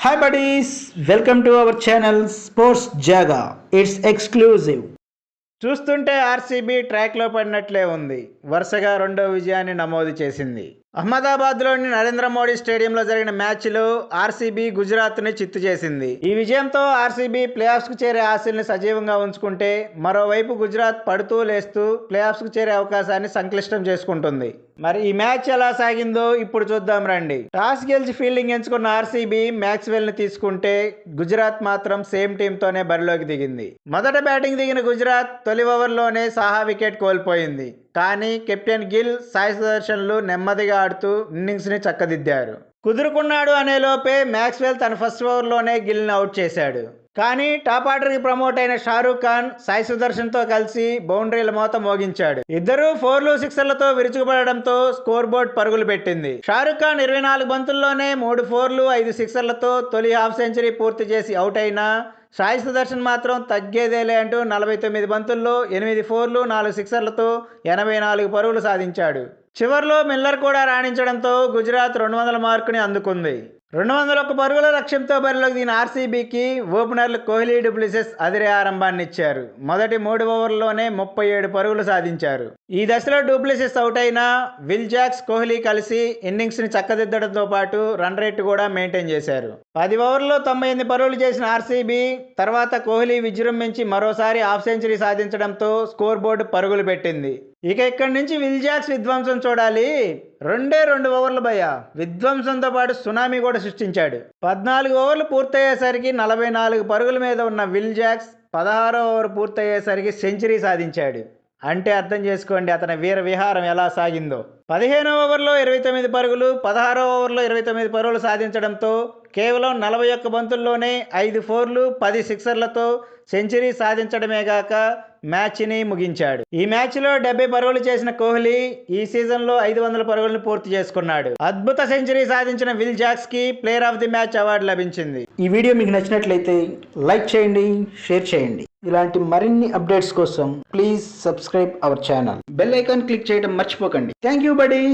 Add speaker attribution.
Speaker 1: Hi buddies, welcome to our channel Sports Jaga. It's exclusive. చూస్తుంటే RCB ట్రాక్లో పడినట్లే ఉంది. వరుసగా రెండో విజయాన్ని నమోదు చేసింది. అహ్మదాబాద్లోని నరేంద్ర మోడీ స్టేడియంలో జరిగిన మ్యాచ్లో ఆర్సీబీ గుజరాత్ని చిత్తు చేసింది. ఈ విజయంతో ఆర్సీబీ ప్లేఆఫ్స్కు చేరే ఆశల్ని సజీవంగా ఉంచుకుంటే, మరోవైపు గుజరాత్ పడుతూ లేస్తూ ప్లేఆఫ్స్కు చేరే అవకాశాన్ని సంక్లిష్టం చేసుకుంటుంది. మరి ఈ మ్యాచ్ ఎలా సాగిందో ఇప్పుడు చూద్దాం రండి. టాస్ గెలిచి ఫీల్డింగ్ ఎంచుకున్న ఆర్సీబీ మ్యాక్స్వెల్ ని తీసుకుంటే, గుజరాత్ మాత్రం సేమ్ టీంతోనే బరిలోకి దిగింది. మొదట బ్యాటింగ్ దిగిన గుజరాత్ తొలి ఓవర్లోనే సాహా వికెట్ కోల్పోయింది. కానీ కెప్టెన్ గిల్, సాయి సుదర్శన్లు నెమ్మదిగా ఆడుతూ ఇన్నింగ్స్ని చక్కదిద్దారు. కుదురుకున్నాడు అనే లోపే మ్యాక్స్వెల్ తన ఫస్ట్ ఓవర్లోనే గిల్ని అవుట్ చేశాడు. కానీ టాప్ ఆర్డర్కి ప్రమోట్ అయిన షారూక్ ఖాన్ సాయి సుదర్శన్తో కలిసి బౌండరీల మోత మోగించాడు. ఇద్దరు 4లు 6లతో విరుచుకుపడడంతో స్కోర్ బోర్డ్ పరుగులు పెట్టింది. షారూక్ ఖాన్ 24 బంతుల్లోనే 3 4లు 5 6లతో తొలి హాఫ్ సెంచరీ పూర్తి చేసి అవుట్ అయినా, సాయి సుదర్శన్ మాత్రం తగ్గేదేలే అంటూ 49 బంతుల్లో 8 4లు 4 6లతో 84 పరుగులు సాధించాడు. చివర్లో మిల్లర్ కూడా రాణించడంతో గుజరాత్ 200 మార్కుని అందుకుంది. 201 పరుగుల లక్ష్యంతో బరిలోకి దిగిన ఆర్సీబీకి ఓపెనర్లు కోహ్లీ, డూప్లెసిస్ అదిరే ఆరంభాన్ని ఇచ్చారు. మొదటి 3 ఓవర్లలోనే 37 పరుగులు సాధించారు. ఈ దశలో డూప్లెసిస్ అవుట్ అయినా, విల్ జాక్స్, కోహ్లీ కలిసి ఇన్నింగ్స్ని చక్కదిద్దడంతో పాటు రన్ రేట్ కూడా మెయింటైన్ చేశారు. 10 ఓవర్లలో 98 పరుగులు చేసిన ఆర్సీబీ తర్వాత కోహ్లీ విజృంభించి మరోసారి హాఫ్ సెంచరీ సాధించడంతో స్కోర్ బోర్డు పరుగులు పెట్టింది. ఇక ఇక్కడి నుంచి విల్ జాక్స్ విధ్వంసం చూడాలి. 2 ఓవర్ల విధ్వంసంతో పాటు సునామీ కూడా సృష్టించాడు. 14 ఓవర్లు పూర్తయ్యేసరికి 44 పరుగుల మీద ఉన్న విల్ జాక్స్ 16వ ఓవర్ పూర్తయ్యేసరికి సెంచరీ సాధించాడు. అంటే అర్థం చేసుకోండి అతని వీర విహారం ఎలా సాగిందో. 15వ ఓవర్లో 29 పరుగులు, 16వ ఓవర్లో 29 పరుగులు సాధించడంతో కేవలం 41 బంతుల్లోనే 5 4లు 10 6లతో సెంచరీ సాధించడమే గాక మ్యాచ్ని ముగించాడు. ఈ మ్యాచ్లో 70 పరుగులు చేసిన కోహ్లీ ఈ సీజన్లో 500 పరుగులను పూర్తి చేసుకున్నాడు. అద్భుత సెంచరీ సాధించిన విల్ జాక్స్ కి player of the match award లభించింది. ఈ వీడియో మీకు నచ్చినట్లయితే లైక్ చేయండి, షేర్ చేయండి. ఇలాంటి మరిన్ని అప్డేట్స్ కోసం please subscribe our channel. Bell icon click చేయడం మర్చిపోకండి. Thank you buddies.